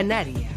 Canarias.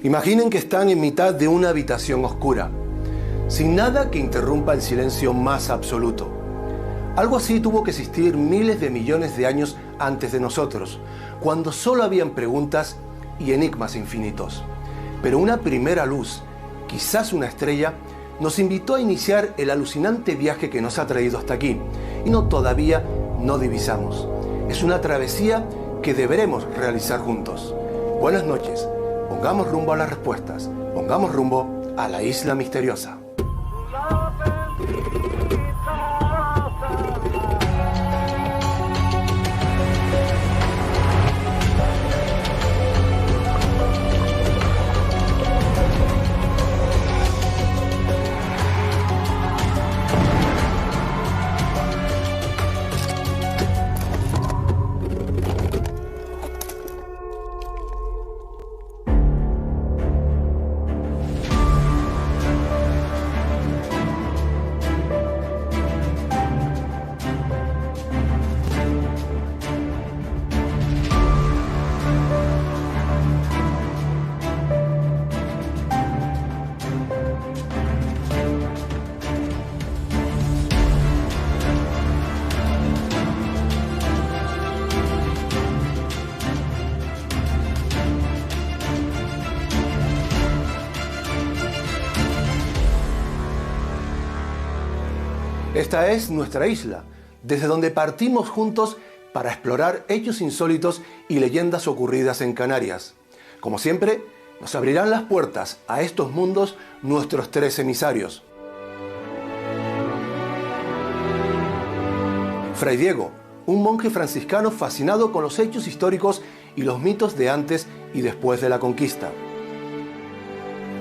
Imaginen que están en mitad de una habitación oscura, sin nada que interrumpa el silencio más absoluto. Algo así tuvo que existir miles de millones de años antes de nosotros, cuando solo habían preguntas y enigmas infinitos. Pero una primera luz, quizás una estrella, nos invitó a iniciar el alucinante viaje que nos ha traído hasta aquí, y todavía no divisamos. Es una travesía que deberemos realizar juntos. Buenas noches. Pongamos rumbo a las respuestas, pongamos rumbo a la isla misteriosa. Esta es nuestra isla, desde donde partimos juntos para explorar hechos insólitos y leyendas ocurridas en Canarias. Como siempre, nos abrirán las puertas a estos mundos nuestros 3 emisarios. Fray Diego, un monje franciscano fascinado con los hechos históricos y los mitos de antes y después de la conquista.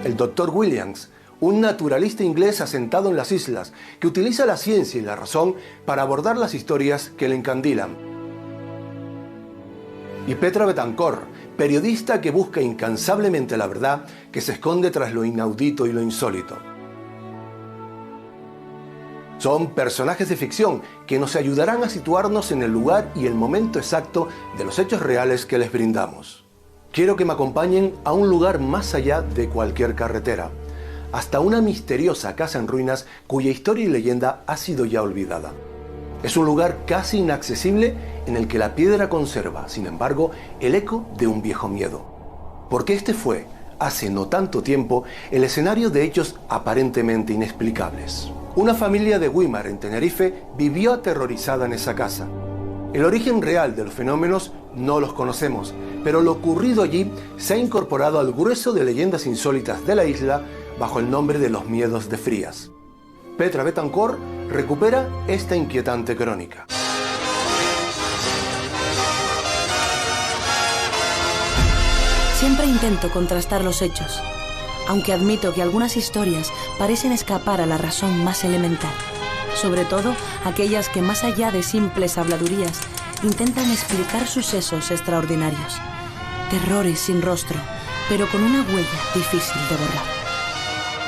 El Dr. Williams, un naturalista inglés asentado en las islas, que utiliza la ciencia y la razón para abordar las historias que le encandilan. Y Petra Betancor, periodista que busca incansablemente la verdad que se esconde tras lo inaudito y lo insólito. Son personajes de ficción que nos ayudarán a situarnos en el lugar y el momento exacto de los hechos reales que les brindamos. Quiero que me acompañen a un lugar más allá de cualquier carretera, hasta una misteriosa casa en ruinas cuya historia y leyenda ha sido ya olvidada. Es un lugar casi inaccesible en el que la piedra conserva, sin embargo, el eco de un viejo miedo. Porque este fue, hace no tanto tiempo, el escenario de hechos aparentemente inexplicables. Una familia de Güímar, en Tenerife, vivió aterrorizada en esa casa. El origen real de los fenómenos no los conocemos, pero lo ocurrido allí se ha incorporado al grueso de leyendas insólitas de la isla bajo el nombre de los miedos de Frías. Petra Betancor recupera esta inquietante crónica. Siempre intento contrastar los hechos, aunque admito que algunas historias parecen escapar a la razón más elemental, sobre todo aquellas que más allá de simples habladurías intentan explicar sucesos extraordinarios, terrores sin rostro, pero con una huella difícil de borrar.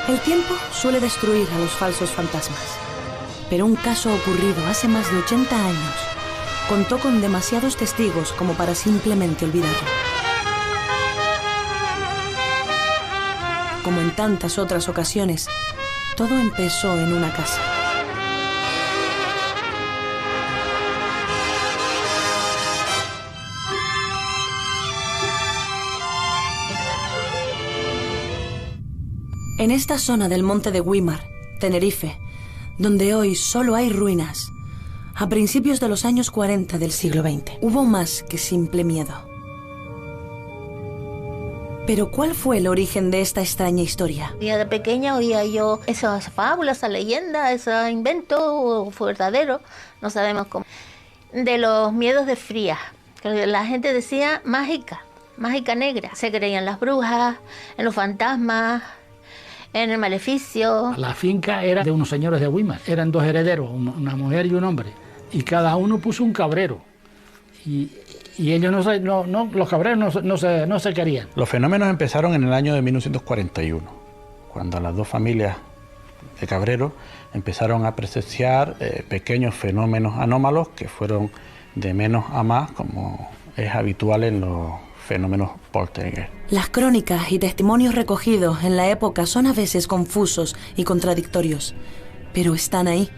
El tiempo suele destruir a los falsos fantasmas, pero un caso ocurrido hace más de 80 años contó con demasiados testigos como para simplemente olvidarlo. Como en tantas otras ocasiones, todo empezó en una casa. En esta zona del monte de Güímar, Tenerife, donde hoy solo hay ruinas, a principios de los años 40 del siglo XX, hubo más que simple miedo. Pero ¿cuál fue el origen de esta extraña historia? Ya de pequeña oía yo esas fábulas, esa leyenda, ese invento verdadero, no sabemos cómo, de los miedos de Frías, que la gente decía mágica negra. Se creían las brujas, en los fantasmas, en el maleficio. La finca era de unos señores de Weimar, eran 2 herederos, una mujer y un hombre, y cada uno puso un cabrero. Y ellos los cabreros no se querían. Los fenómenos empezaron en el año de 1941, cuando las 2 familias de cabreros empezaron a presenciar pequeños fenómenos anómalos que fueron de menos a más, como es habitual en los fenómenos poltergeist. Las crónicas y testimonios recogidos en la época son a veces confusos y contradictorios, pero están ahí.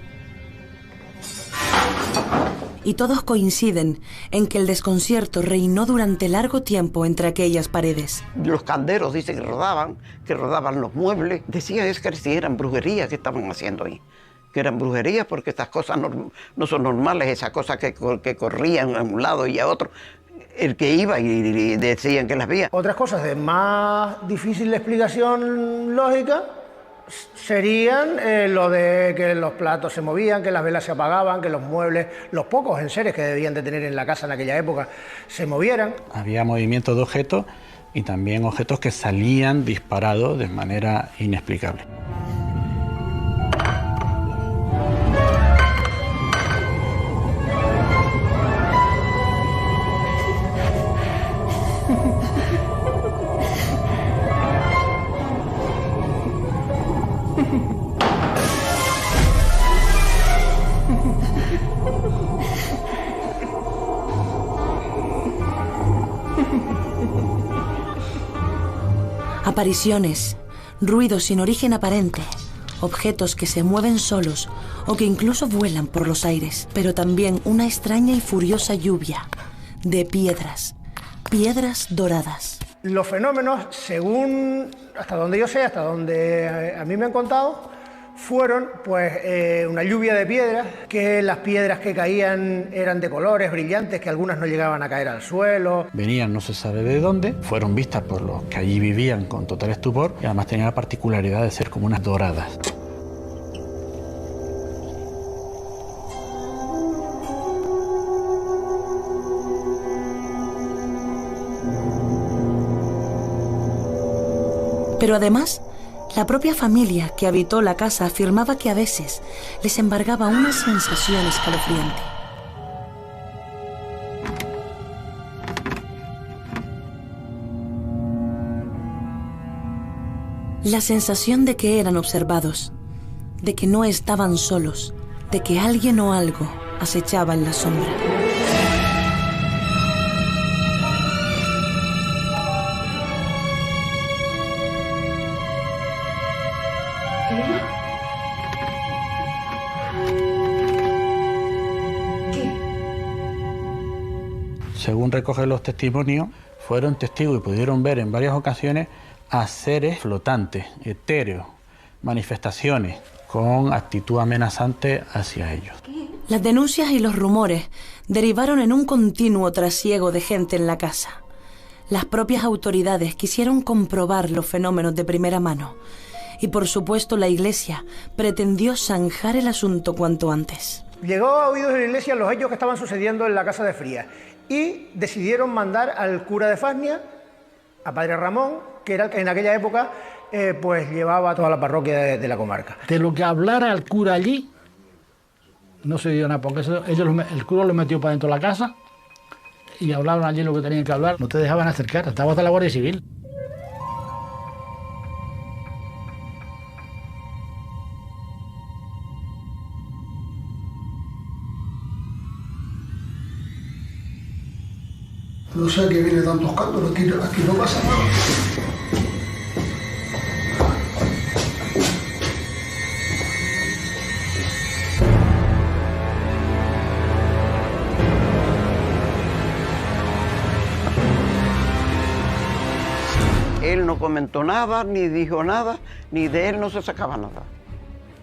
Y todos coinciden en que el desconcierto reinó durante largo tiempo entre aquellas paredes. Los canderos dicen que rodaban los muebles. Decían es que si eran brujerías que estaban haciendo ahí. Que eran brujerías porque estas cosas no son normales, esas cosas que corrían a un lado y a otro. El que iba y decían que las veía. Otras cosas de más difícil explicación lógica serían lo de que los platos se movían, que las velas se apagaban, que los muebles, los pocos enseres que debían de tener en la casa en aquella época, se movieran. Había movimiento de objetos y también objetos que salían disparados de manera inexplicable. Apariciones, ruidos sin origen aparente, objetos que se mueven solos o que incluso vuelan por los aires, pero también una extraña y furiosa lluvia de piedras doradas. Los fenómenos, según hasta donde yo sé, hasta donde a mí me han contado, fueron pues una lluvia de piedras, que las piedras que caían eran de colores brillantes, que algunas no llegaban a caer al suelo. Venían no se sabe de dónde, fueron vistas por los que allí vivían con total estupor y además tenían la particularidad de ser como unas doradas. Pero además, la propia familia que habitó la casa afirmaba que a veces les embargaba una sensación escalofriante. La sensación de que eran observados, de que no estaban solos, de que alguien o algo acechaba en la sombra. Según recogen los testimonios, fueron testigos y pudieron ver en varias ocasiones a seres flotantes, etéreos, manifestaciones con actitud amenazante hacia ellos. Las denuncias y los rumores derivaron en un continuo trasiego de gente en la casa. Las propias autoridades quisieron comprobar los fenómenos de primera mano y, por supuesto, la Iglesia pretendió zanjar el asunto cuanto antes. Llegó a oídos de la Iglesia los hechos que estaban sucediendo en la casa de Frías y decidieron mandar al cura de Fasnia, a Padre Ramón, que era en aquella época pues llevaba toda la parroquia de la comarca. De lo que hablara el cura allí, no se dio nada, porque el cura lo metió para dentro de la casa y hablaban allí lo que tenían que hablar. No te dejaban acercar, estaba hasta la Guardia Civil. No sé a qué viene tantos cántaros, aquí no pasa nada. Él no comentó nada, ni dijo nada, ni de él no se sacaba nada.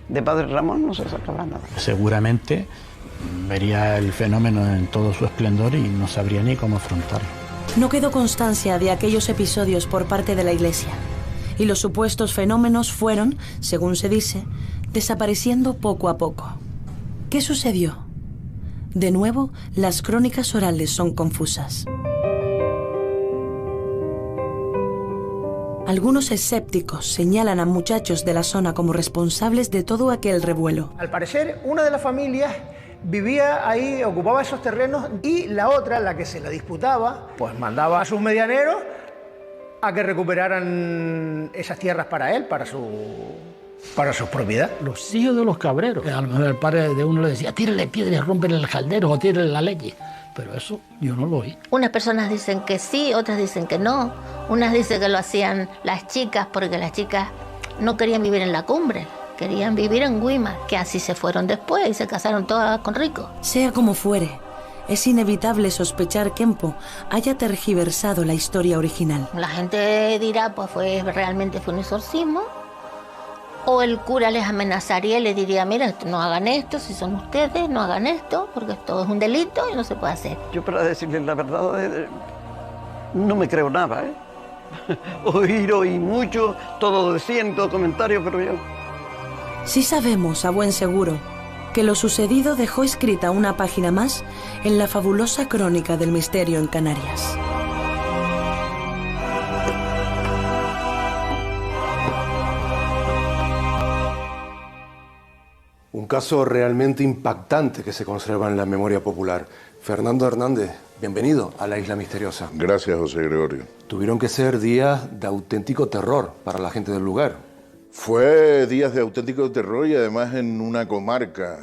De Padre Ramón no se sacaba nada. Seguramente vería el fenómeno en todo su esplendor y no sabría ni cómo afrontarlo. No quedó constancia de aquellos episodios por parte de la Iglesia, y los supuestos fenómenos fueron, según se dice, desapareciendo poco a poco. ¿Qué sucedió? De nuevo, las crónicas orales son confusas. Algunos escépticos señalan a muchachos de la zona como responsables de todo aquel revuelo. Al parecer, una de las familias vivía ahí, ocupaba esos terrenos, y la otra, la que se la disputaba, pues mandaba a sus medianeros a que recuperaran esas tierras para él, para su propiedad. Los hijos de los cabreros. A lo mejor el padre de uno le decía, tírale piedras, rómpele el caldero o tírale la leche. Pero eso yo no lo oí. Unas personas dicen que sí, otras dicen que no. Unas dicen que lo hacían las chicas porque las chicas no querían vivir en la cumbre, querían vivir en Güímar, que así se fueron después y se casaron todas con ricos. Sea como fuere, es inevitable sospechar que Kempo haya tergiversado la historia original. La gente dirá, pues realmente fue un exorcismo. O el cura les amenazaría y les diría, mira, no hagan esto, si son ustedes, no hagan esto, porque esto es un delito y no se puede hacer. Yo, para decirles la verdad, no me creo nada, ¿eh? Oí mucho, todo decían, todo comentario, pero yo... Sí sabemos, a buen seguro, que lo sucedido dejó escrita una página más en la fabulosa crónica del misterio en Canarias. Un caso realmente impactante que se conserva en la memoria popular. Fernando Hernández, bienvenido a la Isla Misteriosa. Gracias, José Gregorio. Tuvieron que ser días de auténtico terror para la gente del lugar. Fue días de auténtico terror y además en una comarca,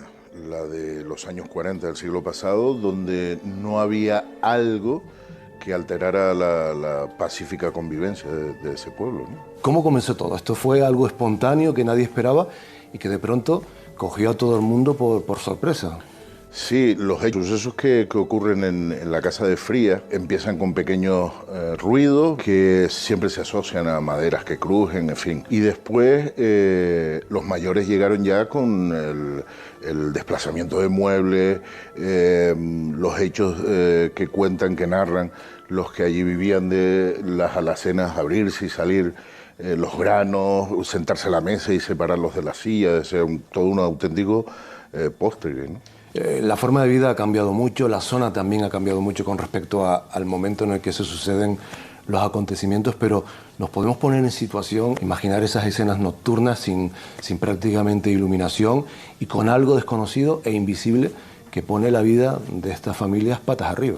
la de los años 40 del siglo pasado, donde no había algo que alterara la pacífica convivencia de ese pueblo, ¿no? ¿Cómo comenzó todo? Esto fue algo espontáneo que nadie esperaba y que de pronto cogió a todo el mundo por sorpresa. Sí, los sucesos que ocurren en la casa de Frías empiezan con pequeños ruidos que siempre se asocian a maderas que crujen, en fin. Y después los mayores llegaron ya con el desplazamiento de muebles, los hechos que cuentan, que narran los que allí vivían, de las alacenas abrirse y salir, los granos, sentarse a la mesa y separarlos de la silla, de ser todo un auténtico postre, ¿no? La forma de vida ha cambiado mucho, la zona también ha cambiado mucho con respecto al momento en el que se suceden los acontecimientos, pero nos podemos poner en situación, imaginar esas escenas nocturnas sin prácticamente iluminación y con algo desconocido e invisible que pone la vida de estas familias patas arriba.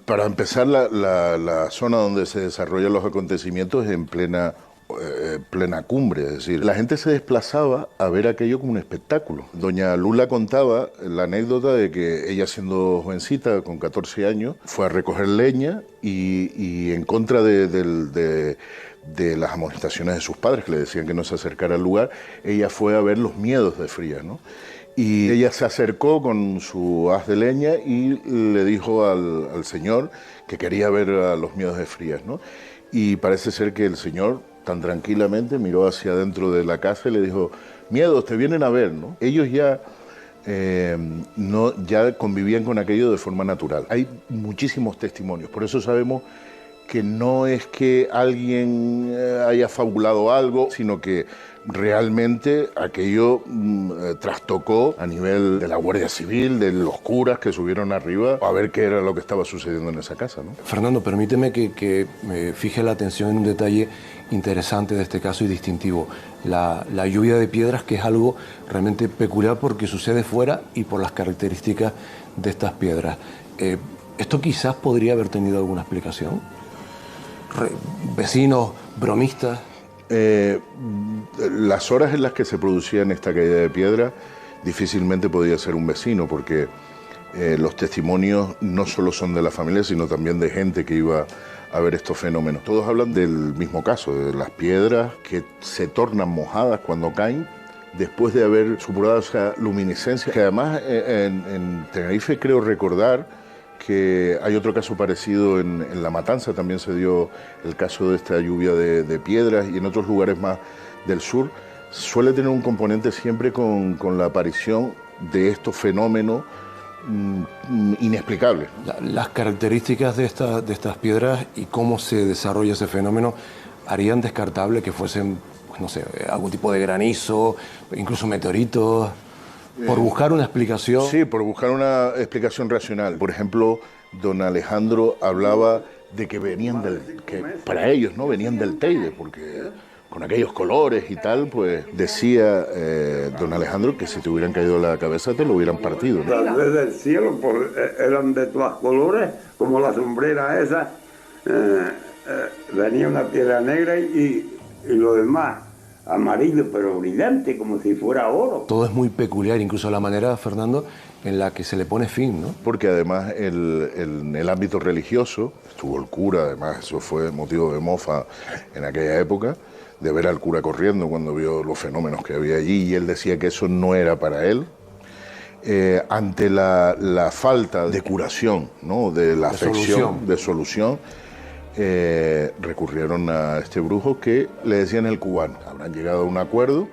Para empezar, la zona donde se desarrollan los acontecimientos es en plena cumbre, es decir, la gente se desplazaba a ver aquello como un espectáculo. Doña Lula contaba la anécdota de que ella, siendo jovencita, con 14 años, fue a recoger leña y en contra de las amonestaciones de sus padres, que le decían que no se acercara al lugar, ella fue a ver los miedos de Frías, ¿no? Y ella se acercó con su haz de leña y le dijo al señor que quería ver a los miedos de Frías, ¿no? Y parece ser que el señor, tan tranquilamente, miró hacia adentro de la casa y le dijo, miedos, te vienen a ver, ¿no? Ellos ya convivían con aquello de forma natural. Hay muchísimos testimonios, por eso sabemos que no es que alguien haya fabulado algo, sino que realmente aquello trastocó a nivel de la Guardia Civil, de los curas que subieron arriba a ver qué era lo que estaba sucediendo en esa casa, ¿no? Fernando, permíteme que me fije la atención en un detalle interesante de este caso y distintivo. La lluvia de piedras, que es algo realmente peculiar porque sucede fuera y por las características de estas piedras. ¿Esto quizás podría haber tenido alguna explicación? ¿Vecinos, bromistas? Las horas en las que se producía esta caída de piedra difícilmente podía ser un vecino, porque los testimonios no solo son de la familia, sino también de gente que iba a ver estos fenómenos. Todos hablan del mismo caso, de las piedras que se tornan mojadas cuando caen después de haber supurado esa luminiscencia, que además en Tenerife creo recordar que hay otro caso parecido en La Matanza, también se dio el caso de esta lluvia de piedras, y en otros lugares más del sur suele tener un componente siempre con la aparición de estos fenómenos inexplicable. Las características de estas piedras y cómo se desarrolla ese fenómeno harían descartable que fuesen, pues, no sé, algún tipo de granizo, incluso meteoritos, por buscar una explicación. Sí, por buscar una explicación racional. Por ejemplo, don Alejandro hablaba de que que para ellos, ¿no?, venían del Teide, porque con aquellos colores y tal, pues decía don Alejandro que si te hubieran caído la cabeza te lo hubieran partido, ¿no? Las nubes del cielo pues, eran de todos colores, como la sombrera esa, venía una piedra negra y lo demás amarillo, pero brillante, como si fuera oro. Todo es muy peculiar, incluso la manera, Fernando, en la que se le pone fin, ¿no? Porque además en el ámbito religioso, estuvo el cura, además eso fue motivo de mofa en aquella época, de ver al cura corriendo cuando vio los fenómenos que había allí, y él decía que eso no era para él. Ante la falta de curación, ¿no?, de la afección, de solución, recurrieron a este brujo que le decían el cubano. Habrán llegado a un acuerdo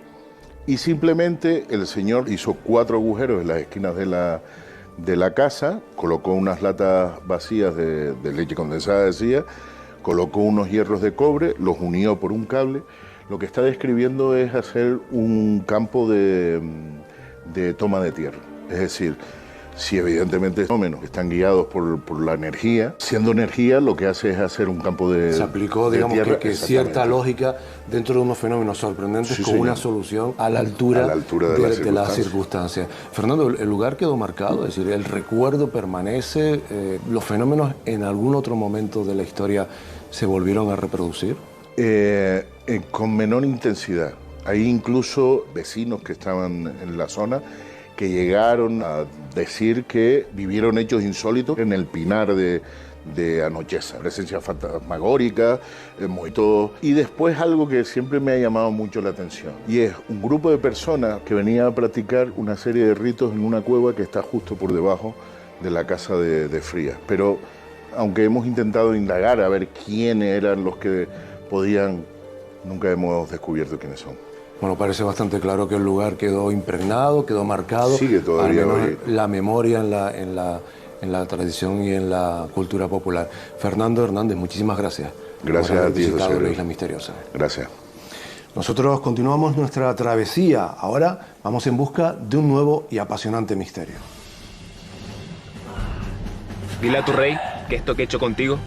y simplemente el señor hizo 4 agujeros en las esquinas de la casa, colocó unas latas vacías de leche condensada, decía, colocó unos hierros de cobre, los unió por un cable. Lo que está describiendo es hacer un campo de toma de tierra. Es decir, si evidentemente los fenómenos están guiados por la energía, siendo energía lo que hace es hacer un campo de Se aplicó, digamos, tierra, que cierta lógica dentro de unos fenómenos sorprendentes, sí, con señor, una solución a la altura de la circunstancia. Fernando, el lugar quedó marcado, es decir, el recuerdo permanece. ¿Los fenómenos en algún otro momento de la historia se volvieron a reproducir? Con menor intensidad. Hay incluso vecinos que estaban en la zona que llegaron a decir que vivieron hechos insólitos en el Pinar de Anocheza, presencia fantasmagórica, moitos. Y después algo que siempre me ha llamado mucho la atención, y es un grupo de personas que venía a practicar una serie de ritos en una cueva que está justo por debajo de la casa de Frías. Pero aunque hemos intentado indagar a ver quiénes eran los que podían, nunca hemos descubierto quiénes son. Bueno, parece bastante claro que el lugar quedó impregnado, quedó marcado. Sigue todavía al menos hoy. La memoria en la tradición y en la cultura popular. Fernando Hernández, muchísimas gracias. Gracias por haber a ti, visitado José la Luis. Isla Misteriosa. Gracias. Nosotros continuamos nuestra travesía. Ahora vamos en busca de un nuevo y apasionante misterio. Dile a tu rey que esto que he hecho contigo